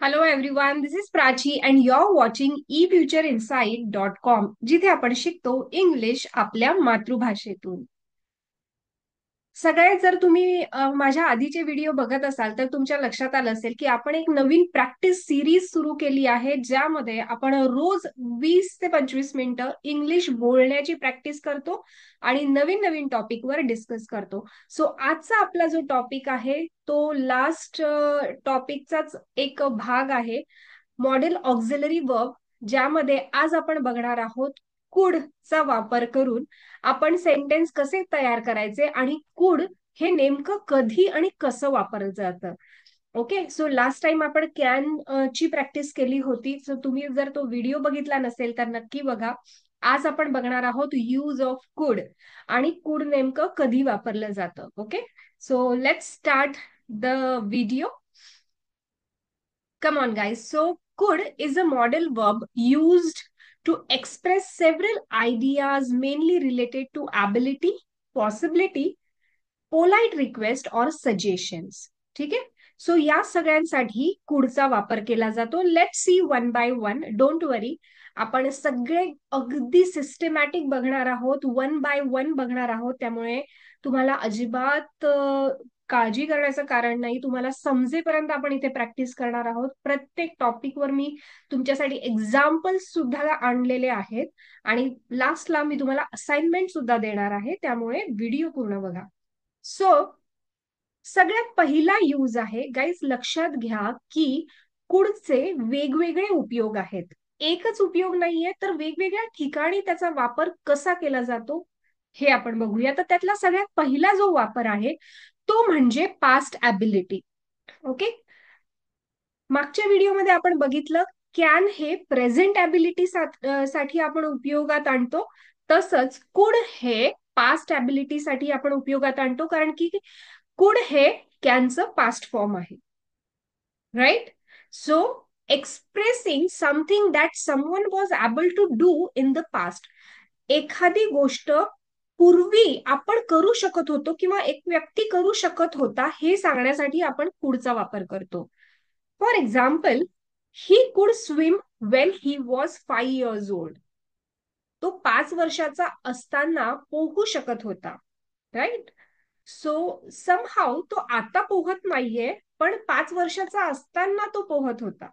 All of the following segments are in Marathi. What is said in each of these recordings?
Hello everyone, this is Prachi and you are watching efutureinside.com, जिथे आपण शिकतो इंग्लिश आपल्या मातृभाषेतून. सगळ्यात जर तुम्ही माझ्या आधीचे व्हिडिओ बघत असाल तर तुमच्या लक्षात आलं असेल की आपण एक नवीन प्रॅक्टिस सिरीज सुरू केली आहे, ज्यामध्ये आपण रोज 20 ते 25 मिनिटं इंग्लिश बोलण्याची प्रॅक्टिस करतो आणि नवीन नवीन टॉपिकवर डिस्कस करतो. सो आजचा आपला जो टॉपिक आहे तो लास्ट टॉपिकचाच एक भाग आहे, मॉडेल ऑक्झिलरी वर्ब, ज्यामध्ये आज आपण बघणार आहोत कुड चा वापर करून आपण सेंटेन्स कसे तयार करायचे आणि कुड हे नेमकं कधी आणि कसं वापरलं जातं. ओके, सो लास्ट टाइम आपण कॅन ची प्रॅक्टिस केली होती. सो तुम्ही जर तो व्हिडिओ बघितला नसेल तर नक्की बघा. आज आपण बघणार आहोत यूज ऑफ कुड आणि कुड नेमकं कधी वापरलं जातं. Okay, so let's start the video. Come on, guys. So, could is a modal verb used to express several ideas mainly related to ability, possibility, polite request or suggestions. ठीक आहे. सो या सगळ्यांसाठी कुडचा वापर केला जातो. Let's see one by one. Don't worry, आपण सगळे अगदी सिस्टमॅटिक बघणार आहोत, वन बाय वन बघणार आहोत. त्यामुळे तुम्हाला अजिबात काळजी करण्याचं कारण नाही. तुम्हाला समजेपर्यंत आपण इथे प्रॅक्टिस करणार आहोत. प्रत्येक टॉपिकवर मी तुमच्यासाठी एक्झाम्पल्स सुद्धा आणलेले आहेत आणि लास्टला मी तुम्हाला असाइनमेंट सुद्धा देणार आहे. त्यामुळे व्हिडिओ पूर्ण बघा. सो सगळ्यात पहिला यूज आहे, गाईज लक्षात घ्या की कुडचे वेगवेगळे उपयोग आहेत. एकच उपयोग नाहीये, तर वेगवेगळ्या ठिकाणी त्याचा वापर कसा केला जातो हे आपण बघूया. तर त्यातला सगळ्यात पहिला जो वापर आहे तो म्हणजे पास्ट ॲबिलिटी. ओके, मागच्या व्हिडिओमध्ये आपण बघितलं कॅन हे प्रेझेंट ॲबिलिटी साठी आपण उपयोगात आणतो, तसंच कुड हे पास्ट ॲबिलिटी साठी आपण उपयोगात आणतो, कारण की कुड हे कॅनचं पास्ट फॉर्म आहे. Right. So expressing something that someone was able to do in the past. एखादी गोष्ट पूर्वी आपण करू शकत होतो किंवा एक व्यक्ती करू शकत होता हे सांगण्यासाठी आपण कुडचा वापर करतो. For example, he could swim when he was 5 years old. तो 5 वर्षाचा असताना पोहू शकत होता. राईट. सो समहाऊ तो आता पोहत नाहीये, पण 5 वर्षाचा असताना तो पोहत होता.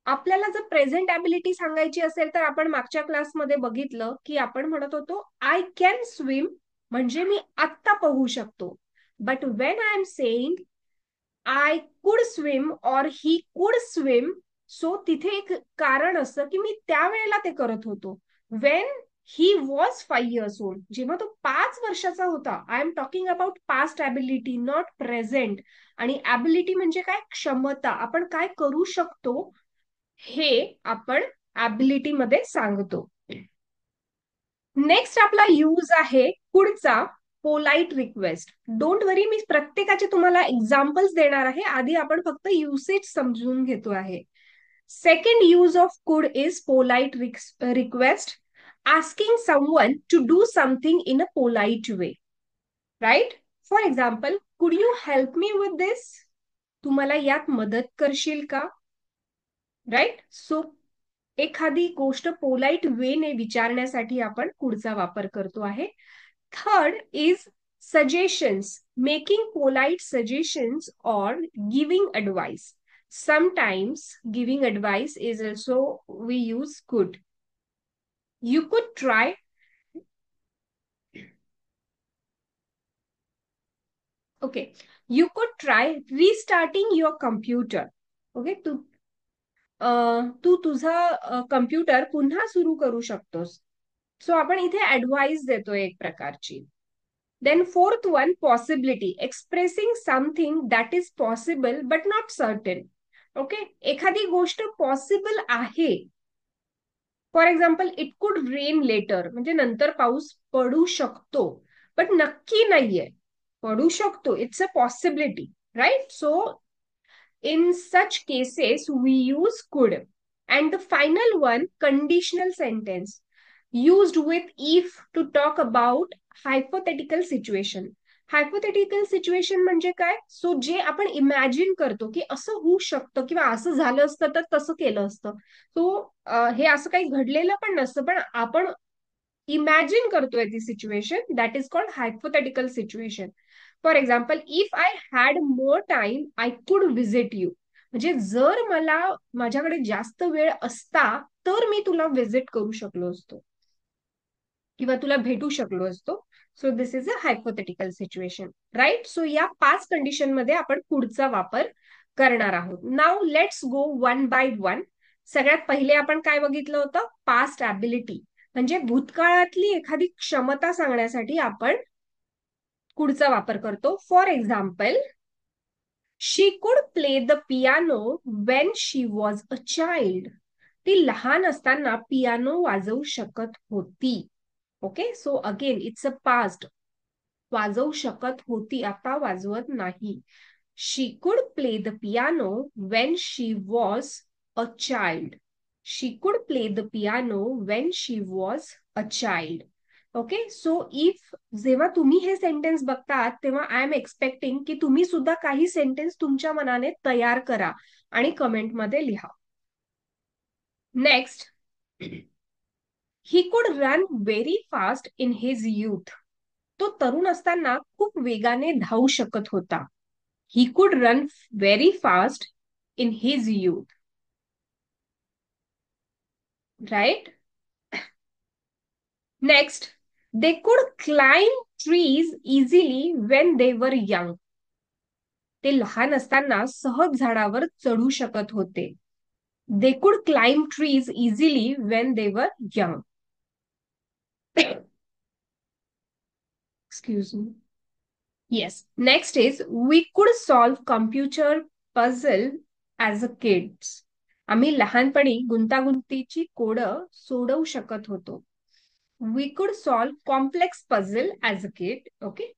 आपल्याला जर प्रेझेंट ॲबिलिटी सांगायची असेल तर आपण मागच्या क्लासमध्ये बघितलं की आपण म्हणत होतो आय कॅन स्विम, म्हणजे मी आत्ता पोहू शकतो. But when I am saying I could swim और ही कुड स्विम, सो तिथे एक कारण असतं की मी त्यावेळेला ते करत होतो. When he was 5 years old, जेव्हा तो 5 वर्षाचा होता. I am talking about past ability, not present. आणि ॲबिलिटी म्हणजे काय? क्षमता. आपण काय करू शकतो हे आपण ॲबिलिटी मध्ये सांगतो. नेक्स्ट आपला यूज आहे पुढचा, पोलाइट रिक्वेस्ट. डोंट वरी, मी प्रत्येकाचे तुम्हाला एक्झाम्पल्स देणार आहे. आधी आपण फक्त युसेज समजून घेतो आहे. सेकंड यूज ऑफ कुड is polite request, asking someone to do something in a polite way. Right? For example, could you help me with this? तुम्हाला यात मदत करशील का? राईट. सो एखादी गोष्ट पोलाइट वेने विचारण्यासाठी आपण कुडचा वापर करतो आहे. Third is suggestions, making polite suggestions और giving advice. Sometimes giving advice is also we use could. You could try. Okay, you could try restarting your computer. Okay, तू तुझा कम्प्युटर पुन्हा सुरू करू शकतोस. सो आपण इथे ऍडवाइस देतोय एक प्रकारची. Then fourth one, possibility, expressing something that is possible but not certain. Okay, एखादी गोष्ट पॉसिबल आहे. For example, it could rain later, म्हणजे नंतर पाऊस पडू शकतो, बट नक्की नाहीये. पडू शकतो, it's a possibility. Right. So in such cases we use could. And the final one, conditional sentence, used with if to talk about hypothetical situation. Hypothetical situation म्हणजे काय? सो जे आपण इमॅजिन करतो की असं होऊ शकतं किंवा असं झालं असतं तर तसं केलं असतं. सो हे असं काही घडलेलं पण नसतं, पण आपण इमॅजिन करतोय ती situation, that is called hypothetical situation. For example, if I had more time I could visit you. म्हणजे जर मला माझ्याकडे जास्त वेळ असता तर मी तुला व्हिजिट करू शकलो असतो किंवा तुला भेटू शकलो असतो. So this is a hypothetical situation, right? So या 5 कंडिशन मध्ये आपण पुढचा वापर करणार आहोत. Now let's go one by one. सगळ्यात पहिले आपण काय बघितलं होतं? पास्ट ॲबिलिटी, म्हणजे भूतकाळातली एखादी क्षमता सांगण्यासाठी आपण कुडचा वापर करतो. For example, she could play the piano when she was a child. ती लहान असताना पियानो वाजवू शकत होती. Okay, so again it's a past. वाजवू शकत होती, आता वाजवत नाही. She could play the piano when she was a child. She could play the piano when she was a child. Okay, so if जेव्हा तुम्ही हे सेंटेन्स बघतात तेव्हा आय एम एक्सपेक्टिंग की तुम्ही सुद्धा काही सेंटेन्स तुमच्या मनाने तयार करा आणि कमेंटमध्ये लिहा. Next, he could run very fast in his youth. तो तरुण असताना खूप वेगाने धावू शकत होता. He could run very fast in his youth. Right? Next, they could climb trees easily when they were young. ते लहान असताना सहज झाडावर चढू शकत होते. दे could climb trees easily when they were young. Excuse me. Yes. Next is, we could solve computer puzzle as a kids. आम्ही लहानपणी गुंतागुंतीची कोडं सोडवू शकत होतो. We could solve complex puzzle as a kid. Okay.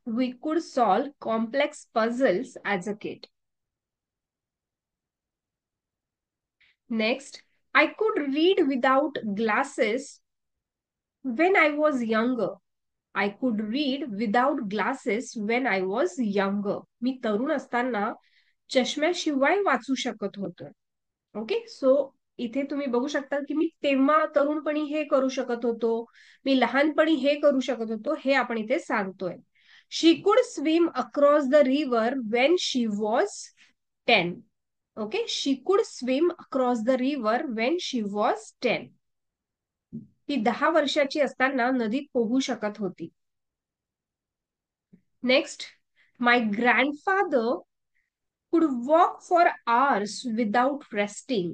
We could solve complex puzzles as a kid. Next, I could read without glasses when I was younger. I could read without glasses when I was younger. मी तरुण असताना चष्म्याशिवाय वाचू शकत होतो. ओके, सो इथे तुम्ही बघू शकता की मी तेव्हा तरुणपणी हे करू शकत होतो, मी लहानपणी हे करू शकत होतो, हे आपण इथे सांगतोय. She could swim across the river when she was 10. Okay, she could swim across the river when she was 10. ती 10 वर्षाची असताना नदीत पोहू शकत होती. Next, my grandfather could walk for hours without resting.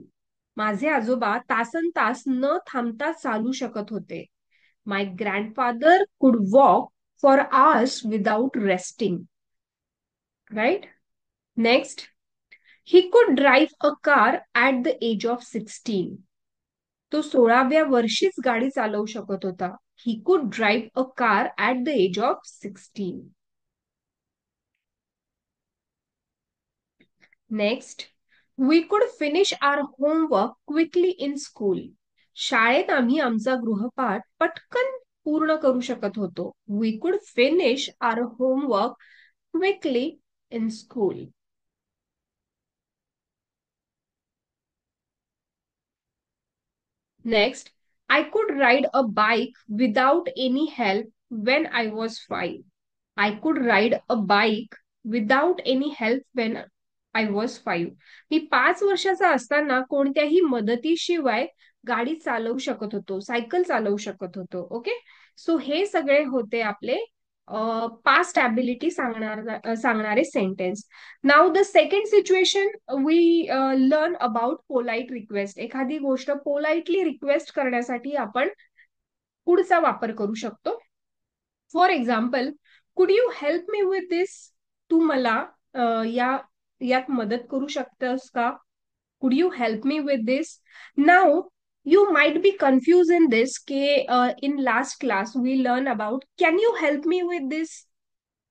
माझे आजोबा तासन तास न थांबता चालू शकत होते. My grandfather could walk for hours without resting. Right? Next, he could drive a car at the age of 16. तो 16व्या वर्षीच गाडी चालवू शकत होता. He could drive a car at the age of 16. Next, we could finish our homework quickly in school. शाळेत आम्ही आमचा गृहपाठ पटकन पूर्ण करू शकत होतो. We could finish our homework quickly in school. Next, I could ride a bike without any help when I was 5. I could ride a bike without any help when I was 5. मी 5 वर्षाचा असताना कोणत्याही मदतीशिवाय गाडी चालवू शकत होतो, सायकल चालवू शकत होतो. ओके, सो हे सगळे होते आपले पास्ट ॲबिलिटी सांगणारे sentence. Now the second situation we learn about polite request. एखादी गोष्ट पोलाइटली रिक्वेस्ट करण्यासाठी आपण कुडचा वापर करू शकतो. फॉर एक्झाम्पल, कुड यू हेल्प मी विथ दिस. तू मला यात मदत करू शकतोस का? Could you help me with this. Now you might be confused in this ke in last class we learn about can you help me with this.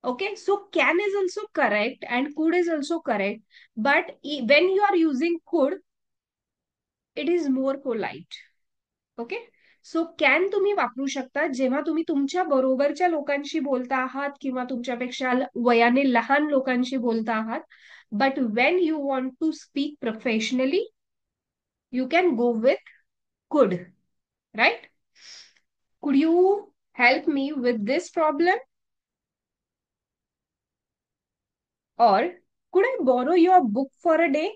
Okay, so can is also correct and could is also correct, but when you are using could, it is more polite. Okay, so can तुम्ही वापरू शकता जेव्हा तुम्ही तुमच्या बरोबरच्या लोकांशी बोलता आहात किंवा तुमच्यापेक्षा वयाने लहान लोकांशी बोलता आहात. But when you want to speak professionally, you can go with could, right? Could you help me with this problem? Or could I borrow your book for a day?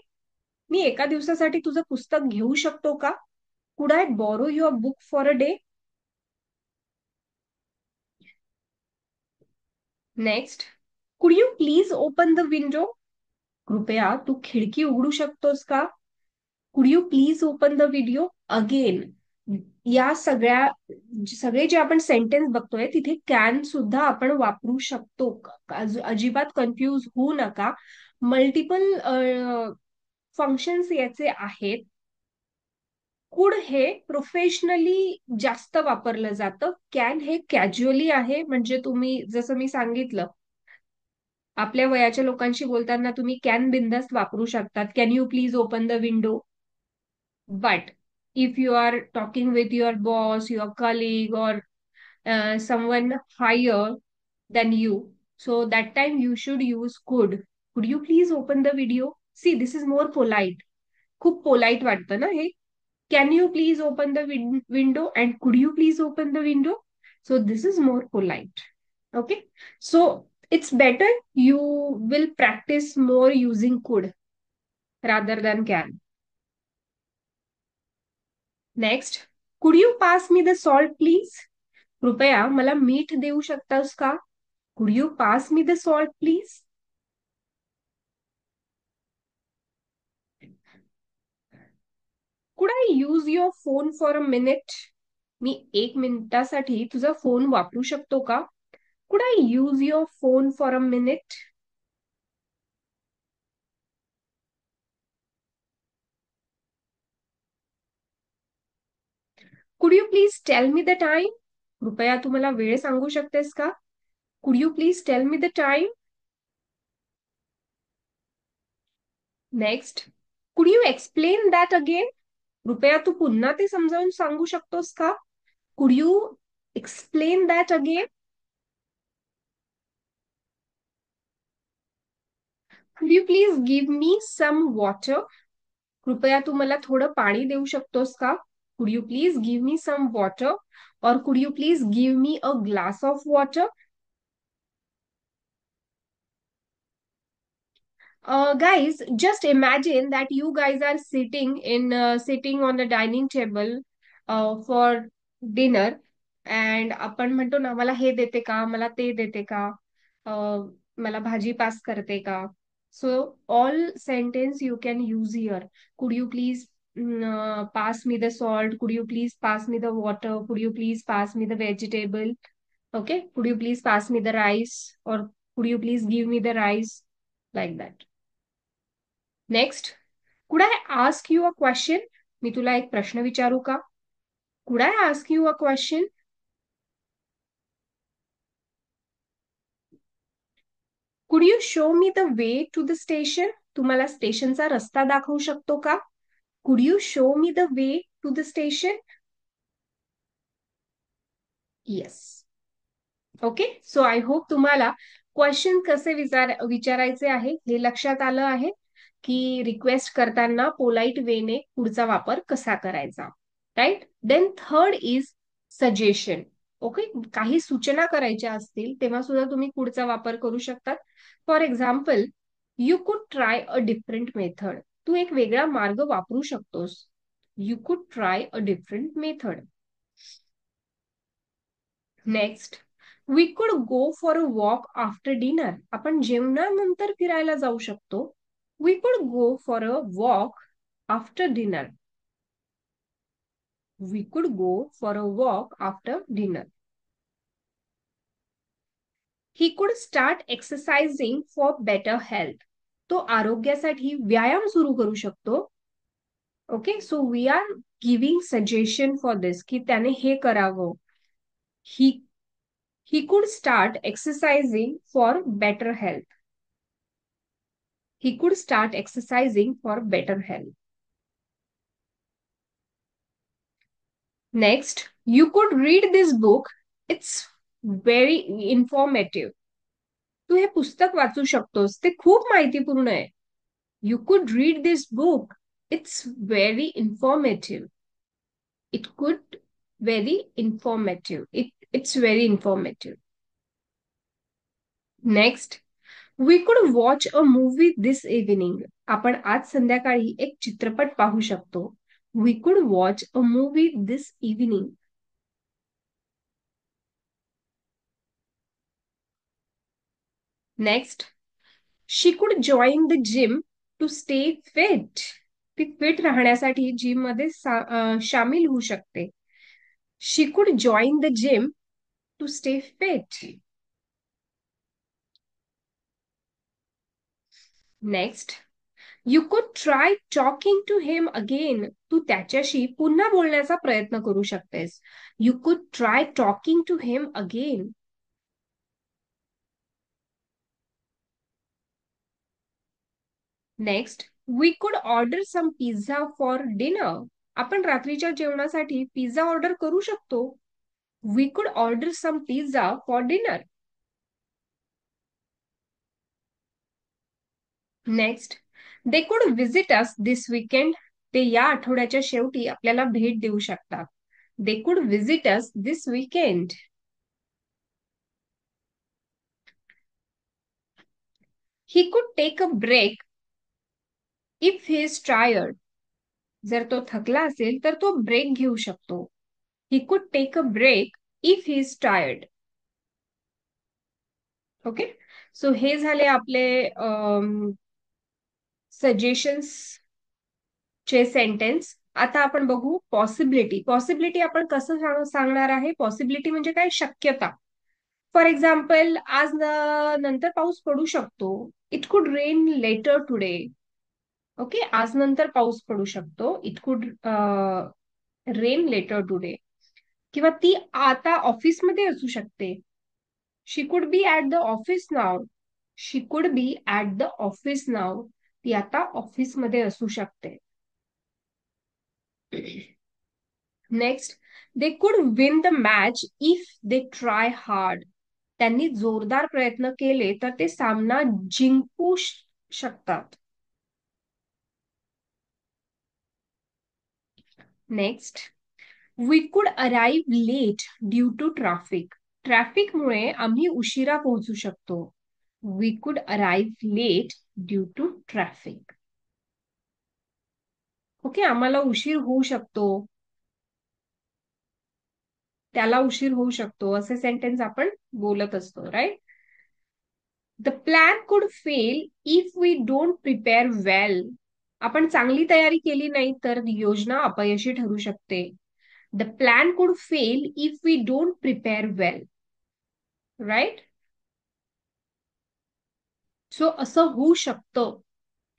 मी एका दिवसासाठी तुझं पुस्तक घेऊ शकतो का? Could I borrow your book for a day? Next, could you please open the window? कृपया तू खिडकी उघडू शकतोस का? Could you please open the video? Again या सगळे जे आपण सेंटेन्स बघतोय तिथे कॅन सुद्धा आपण वापरू शकतो. अजिबात कन्फ्यूज होऊ नका. मल्टिपल फंक्शन्स याचे आहेत. कुड हे प्रोफेशनली जास्त वापरलं जातं. कॅन हे कॅज्युअली आहे. म्हणजे तुम्ही जसं मी सांगितलं, आपल्या वयाच्या लोकांशी बोलताना तुम्ही कॅन बिंदास्त वापरू शकतात. Can you please open the window? But if you are talking with your boss, your colleague, or someone higher than you, so that time you should use could. Could you please open the video? See, this is more polite. खूप polite वाटतं ना हे? Can you please open the window? And could you please open the window? So this is more polite. Okay. So it's better you will practice more using could rather than can. Next, could you pass me the salt please? कृपया मला मीठ देऊ शकतास का? Could you pass me the salt please? Could I use your phone for a minute? मी एक मिनिटासाठी तुझा फोन वापरू शकतो का? Could I use your phone for a minute? Could you please tell me the time? कृपया तू मला वेळ सांगू शकतेस का? Could you please tell me the time? Next, could you explain that again? कृपया तू पुन्हा ते समजावून सांगू शकतोस का? Could you explain that again? Could you please give me some water? कृपया तू मला थोडं पाणी देऊ शकतोस का? Could you please give me some water? और could you please give me a glass of water? Guys, just imagine that you guys are sitting on the dining table for dinner, and आपण म्हणतो ना, मला हे देते का, मला ते देते का, मला भाजी पास करते का? So all sentence you can use here. Could you please pass me the salt? Could you please pass me the water? Could you please pass me the vegetable? Okay, could you please pass me the rice? Or could you please give me the rice? Like that. Next, could I ask you a question? मी तुला एक प्रश्न विचारू का? Could I ask you a question? Could you show me the way to the station? तू मला स्टेशनचा रस्ता दाखवू शकतो का? Could you show me the way to the station? Yes. Okay, so I hope तुम्हाला क्वेश्चन कसे विचारायचे आहे हे लक्षात आलं आहे, की रिक्वेस्ट करताना पोलाइट वेने पुढचा वापर कसा करायचा. Right. Then third is suggestion. Okay, काही सूचना करायच्या असतील तेव्हा सुद्धा तुम्ही पुढचा वापर करू शकतात. For example, you could try a different method. तू एक वेगळा मार्ग वापरू शकतोस. You could try a different method. Next, we could go for a walk after dinner. आपण जेवणानंतर फिरायला जाऊ शकतो. We could go for a walk after dinner. We could go for a walk after dinner. He could start exercising for better health. तो आरोग्यासाठी व्यायाम सुरू करू शकतो. Okay, so we R giving suggestion for this, की त्याने हे करावं. He could start exercising for better health. He could start exercising for better health. Next, you could read this book, it's very informative. तू हे पुस्तक वाचू शकतोस, ते खूप माहितीपूर्ण आहे. You could read this book, it's very informative. It could very informative. It's very informative. Next, we could watch a movie this evening. आपण आज संध्याकाळी एक चित्रपट पाहू शकतो. We could watch a movie this evening. Next, she could join the gym to stay fit. ती फिट राहण्यासाठी जिम मध्ये सामील होऊ शकते. She could join the gym to stay fit. Next, you could try talking to him again. तू त्याच्याशी पुन्हा बोलण्याचा प्रयत्न करू शकतेस. You could try talking to him again. Next, we could order some pizza for dinner. आपण रात्रीच्या जेवणासाठी पिझ्झा ऑर्डर करू शकतो. We could order some pizza for dinner. Next, they could visit us this weekend. ते या आठवड्याच्या शेवटी आपल्याला भेट देऊ शकतात. They could visit us this weekend. He could take a break if he is tired. जर तो थकला असेल तर तो ब्रेक घेऊ शकतो. He could take a break if he is tired. Okay, so हे झाले आपले सजेशन्स चे सेंटेन्स. आता आपण बघू पॉसिबिलिटी. पॉसिबिलिटी आपण कसं सांगणार आहे. पॉसिबिलिटी म्हणजे काय, शक्यता. फॉर एक्झाम्पल, आज नंतर पाऊस पडू शकतो. It could rain letter today. Okay, आज नंतर पाऊस पडू शकतो. It could rain letter today. किंवा ती आता ऑफिसमध्ये असू शकते. She could be at the office now. She could be at the office now. ती आता ऑफिसमध्ये असू शकते. Next, they could win the match if they try hard. त्यांनी जोरदार प्रयत्न केले तर ते सामना जिंकू शकतात. Next, we could arrive late due to traffic. ट्रॅफिकमुळे आम्ही उशिरा पोहोचू शकतो. We could arrive late due to traffic. Okay, आम्हाला उशीर होऊ शकतो, त्याला उशीर होऊ शकतो, असे सेंटेन्स आपण बोलत असतो. Right. The plan could fail if we don't prepare well. आपण चांगली तयारी केली नाही तर योजना अपयशी ठरू शकते. The plan could fail if we don't prepare well. Right. So असं होऊ शकतं,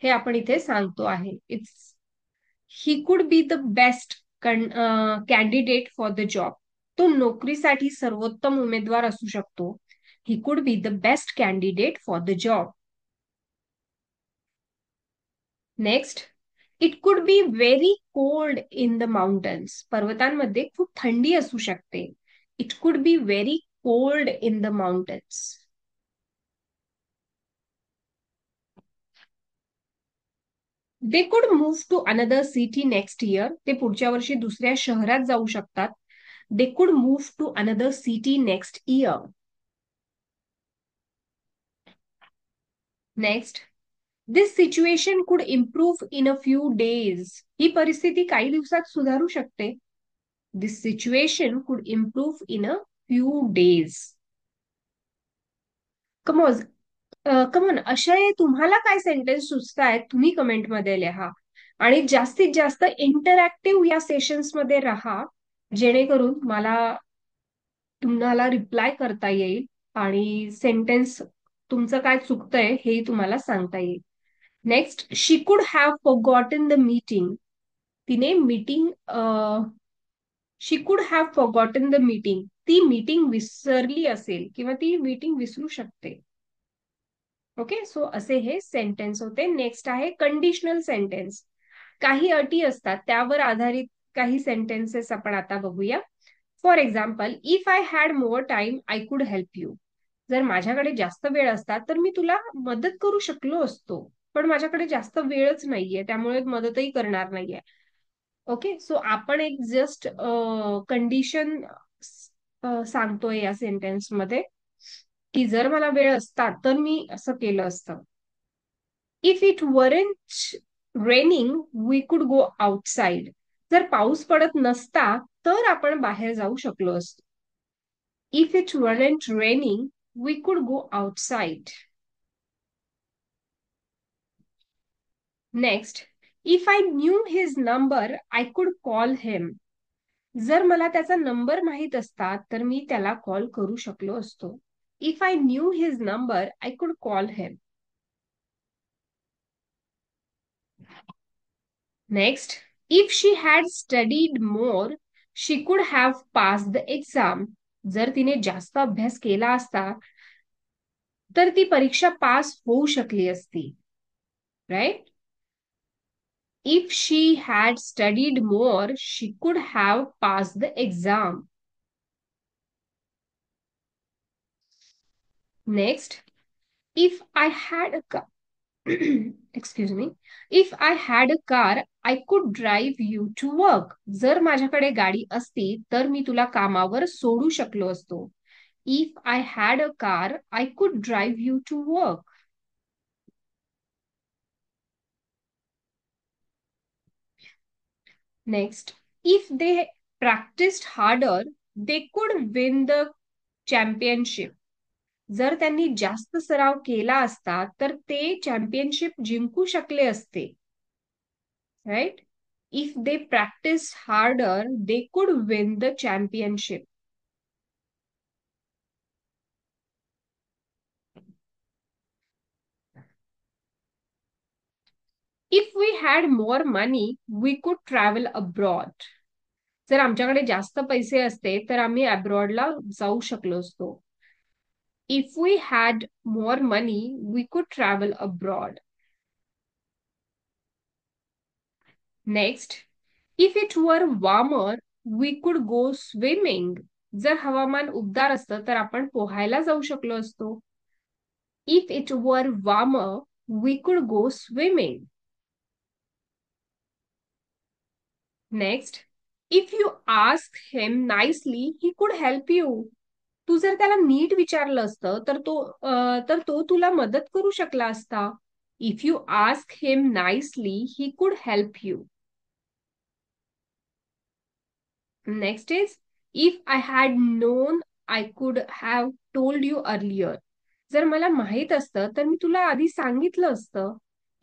हे आपण इथे सांगतो आहे. It's he could be the best candidate for the job. तो नोकरीसाठी सर्वोत्तम उमेदवार असू शकतो. He could be the best candidate for the job. Next, it could be very cold in the mountains. पर्वतांमध्ये खूप थंडी असू शकते. It could be very cold in the mountains. They could move to another city next year. ते पुढच्या वर्षी दुसऱ्या शहरात जाऊ शकतात. They could move to another city next year. Next, this situation could improve in a few days. ही परिस्थिती काही दिवसात सुधारू शकते. This situation could improve in a few days. कमोज कमोन, अशा तुम्हाला काय सेंटेन्स सुचतायत तुम्ही कमेंटमध्ये लिहा. आणि जास्तीत जास्त इंटरॅक्टिव्ह या सेशन्स मध्ये राहा, जेणेकरून मला तुम्हाला रिप्लाय करता येईल आणि सेंटेन्स तुमचं काय चुकतंय हेही तुम्हाला सांगता येईल. Next, she could have forgotten the meeting. तिने meeting she could have forgotten the meeting. ती मीटिंग विसरली असेल किंवा ती मीटिंग विसरू शकते. ओके, सो असे हे सेंटेन्स होते. नेक्स्ट आहे कंडिशनल सेंटेन्स. काही अटी असतात त्यावर आधारित काही सेंटेन्सेस आपण आता बघूया. For example, if I had more time I could help you. जर माझ्याकडे जास्त वेळ असता तर मी तुला मदत करू शकलो असतो, पण माझ्याकडे जास्त वेळच नाहीये, त्यामुळे मदतही करणार नाहीये. ओके, सो आपण एक जस्ट कंडिशन सांगतोय या सेंटेन्स मध्ये, की जर मला वेळ असता तर मी असं केलं असतं. If it weren't raining we could go outside. जर पाऊस पडत नसता तर आपण बाहेर जाऊ शकलो असतो. If it weren't raining we could go outside. Next, if I knew his number I could call him. जर मला त्याचा नंबर माहित असता तर मी त्याला कॉल करू शकलो असतो. If I knew his number I could call him. Next, if she had studied more she could have pass the exam. जर तिने जास्त अभ्यास केला असता तर ती परीक्षा पास होऊ शकली असती. Right? If she had studied more she could have pass the exam. Next, if I had a excuse me, if I had a car I could drive you to work. जर माझ्याकडे गाडी असती तर मी तुला कामावर सोडू शकलो असतो. If I had a car I could drive you to work. Next, if they practised harder they could win the championship. जर त्यांनी जास्त सराव केला असता तर ते चॅम्पियनशिप जिंकू शकले असते. Right? If they practiced harder, they could win the championship. If we had more money, we could travel abroad. जर आमच्याकडे जास्त पैसे असते तर आम्ही अब्रॉडला जाऊ शकलो असतो. If we had more money, we could travel abroad. Next, if it were warmer, we could go swimming. जर हवामान उबदार असतं तर आपण पोहायला जाऊ शकलो असतो. If it were warmer, we could go swimming. Next, if you ask him nicely, he could help you. तू जर त्याला नीट विचारलं असतं तर तो तुला मदत करू शकला असता. If you ask him nicely, he could help you. Next is, if I had known, I could have told you earlier. जर मला माहित असतं तर मी तुला आधी सांगितलं असतं.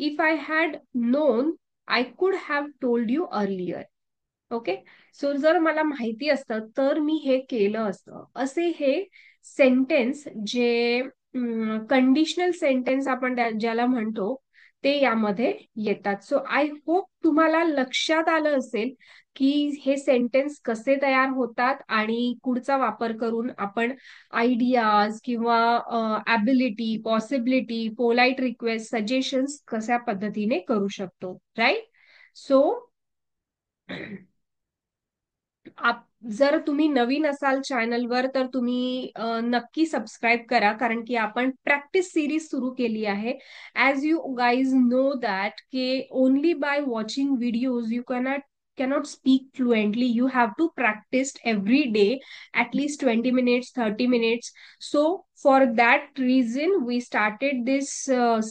If I had known, I could have told you earlier. Okay, so जर मला माहिती असतं तर मी हे केलं असतं. असे हे सेंटेन्स जे कंडिशनल सेंटेन्स आपण ज्याला म्हणतो ते यामध्ये येतात. सो आय होप तुम्हाला लक्षात आलं असेल की हे सेंटेन्स कसे तयार होतात आणि पुढचा वापर करून आपण आयडियाज किंवा ability, possibility, polite request, suggestions कशा पद्धतीने करू शकतो. राईट? सो जर तुम्ही नवीन असाल चॅनलवर तर तुम्ही नक्की सबस्क्राईब करा, कारण की आपण प्रॅक्टिस सिरीज सुरू केली आहे. As you guys know that की only by watching videos you cannot speak fluently. You have to practice every day, at least 20 minutes, 30 minutes. So for that reason we started this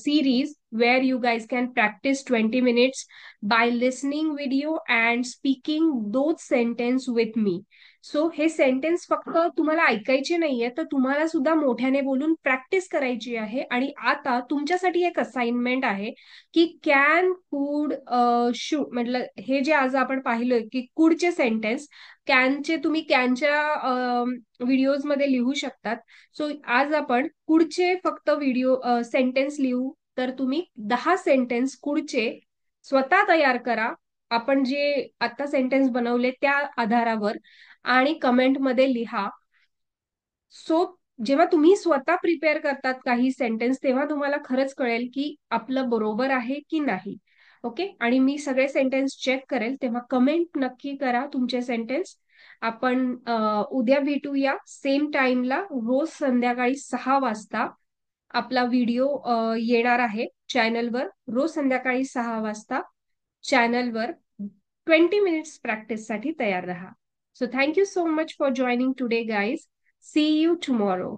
series where you guys can practice 20 minutes by listening video and speaking those sentence with me. So हे सेंटेन्स फक्त तुम्हाला ऐकायचे नाहीये, तर तुम्हाला सुद्धा मोठ्याने बोलून प्रॅक्टिस करायची आहे. आणि आता तुमच्यासाठी एक असाइनमेंट आहे की कॅन, कुड, शुड, म्हटलं हे जे आज आपण पाहिलोय की कुडचे सेंटेन्स, कॅनचे तुम्ही कॅनच्या व्हिडिओज मध्ये लिहू शकतात. सो आज आपण कुडचे फक्त व्हिडिओ सेंटेन्स लिहू. तर तुम्ही 10 सेंटेन्स कुडचे स्वतः तयार करा, आपण जे आता सेंटेन्स बनवले त्या आधारावर, आणि कमेंटमध्ये लिहा. सो जेव्हा तुम्ही स्वतः प्रिपेअर करतात काही सेंटेन्स तेव्हा तुम्हाला खरंच कळेल की आपलं बरोबर आहे की नाही. ओके. आणि मी सगळे सेंटेन्स चेक करेल, तेव्हा कमेंट नक्की करा तुमचे सेंटेन्स. आपण उद्या भेटूया सेम टाइमला, रोज संध्याकाळी 6 वाजता आपला व्हिडिओ येणार आहे चॅनलवर. रोज संध्याकाळी 6 वाजता चॅनलवर 20 मिनिट्स प्रॅक्टिससाठी तयार राहा. So thank you so much for joining today guys. See you tomorrow.